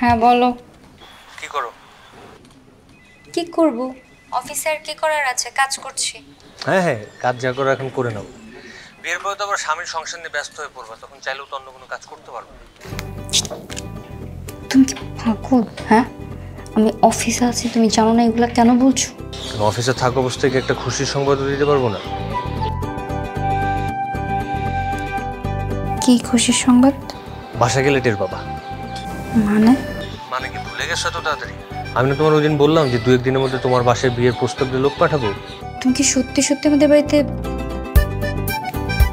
হ্যাঁ বলো। কি করো? কি করব? অফিসে আর কি করার আছে, কাজ করছি। হ্যাঁ হ্যাঁ, কাজ যা করো এখন করে নাও। বিয়ের পরে তো আবার স্বামীর সংসার নিয়ে ব্যস্ত হয়ে পড়বা, তখন চাইলেও তো অন্য কোনো কাজ করতে পারবে না। তুমি কি পাগল? হ্যাঁ, আমি অফিসে আছি, তুমি জানো না এগুলা কেন বলছো? অফিসে থাকা অবস্থায় কি একটা খুশির সংবাদ দিতে পারবো না? কি খুশির সংবাদ? বাসা গেলে টের পাবা। মানে? মানে কি ভুলে গেছো এত তাড়াতাড়ি? আমি না তোমার ওই দিন বললাম যে 2-1 দিনের মধ্যে তোমার বাসায় বিয়ের প্রস্তাব দিয়ে লোক পাঠাবো। তুমি কি সত্যি সত্যি আমাদের বাড়িতে,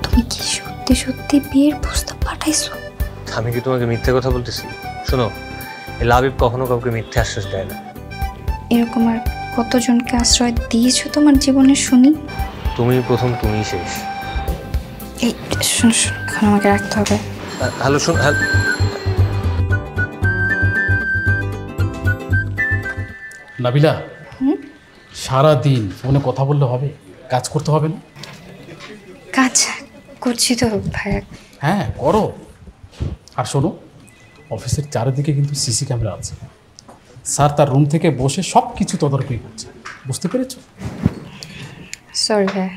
তুমি কি সত্যি সত্যি বিয়ের প্রস্তাব পাঠাইছো? আমি কি তোমাকে মিথ্যে কথা বলতেছি? শোনো, এই লাবিব কখনো কাউকে মিথ্যে আশ্বাস দেয় না। এরকম আর কতজনকে আশ্রয় দিয়েছো তোমার জীবনে শুনি? তুমি প্রথম, তুমিই শেষ। এই শোনো শোনো, এখন আমাকে রাখতে হবে। হ্যালো শোন, নাবিলা, সারা দিন ফোনে কথা বললে হবে? কাজ করতে হবে না? কাজ করছি তো ভাইয়া। হ্যাঁ করো। আর শোনো, অফিসের চারিদিকে কিন্তু সিসি ক্যামেরা আছে। স্যার তার রুম থেকে বসে সব কিছু তদারকি করছে, বুঝতে পেরেছো? সরি ভাইয়া।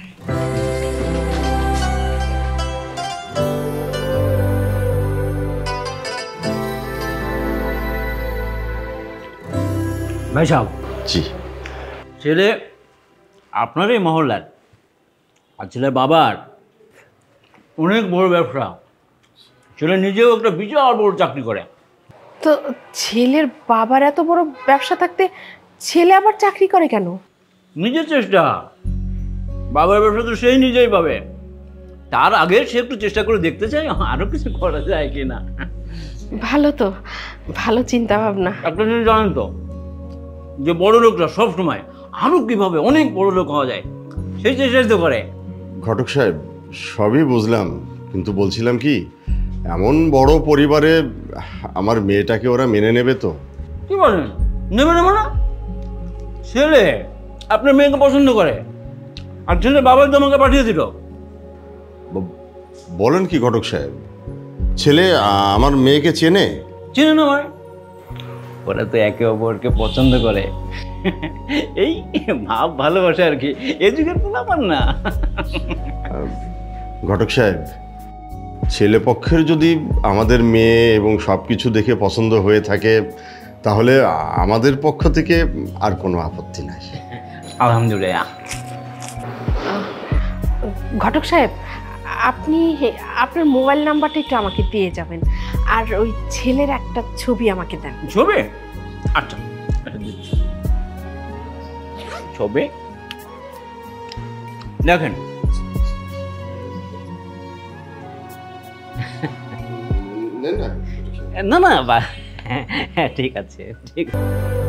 ভাই সাহেব, জি। ছেলে আপনারই মহল্লার, আর ছেলের বাবার অনেক বড় ব্যবসা। ছেলে নিজেও একটা বিশাল বড় চাকরি করে। তো ছেলের বাবার এত বড় ব্যবসা থাকতে ছেলে আবার চাকরি করে কেন? নিজের চেষ্টা। বাবার ব্যবসা তো সেই নিজেই পাবে, তার আগে সে একটু চেষ্টা করে দেখতে চাই আরো কিছু করা যায় কিনা। ভালো তো, ভালো চিন্তা ভাবনা। একটা জিনিস জানেন তো, যে বড় লোকরা সবসময় আরো কিভাবে অনেক বড় লোক হওয়া যায় সেই চেষ্টাই তো করে। ঘটক সাহেব, সবই বুঝলাম, কিন্তু বলছিলাম কি, এমন বড় পরিবারে আমার মেয়েটাকে ওরা মেনে নেবে তো? কি বলেন? নেবে নেবে না? ছেলে আপনার মেয়েকে পছন্দ করে, আর ছেলে বাবা তো আমাকে পাঠিয়ে দিল। বলেন কি ঘটক সাহেব? ছেলে আমার মেয়েকে চেনে? চেনে না ভাই, ওরা তো একে অপরকে পছন্দ করে। এই ভাব ভালোবাসে আর কি, এ যুগের তো ব্যাপার না। ঘটক সাহেব, ছেলে পক্ষের যদি আমাদের মেয়ে এবং সব কিছু দেখে পছন্দ হয়ে থাকে, তাহলে আমাদের পক্ষ থেকে আর কোনো আপত্তি নাই। আলহামদুলিল্লাহ। ঘটক সাহেব, আপনি আপনার মোবাইল নাম্বারটা একটু আমাকে দিয়ে যাবেন, আর ওই ছেলের একটা ছবি আমাকে দেন। ছবি? আচ্ছা, ছবি দেখেন। না না, হ্যাঁ ঠিক আছে, ঠিক আছে।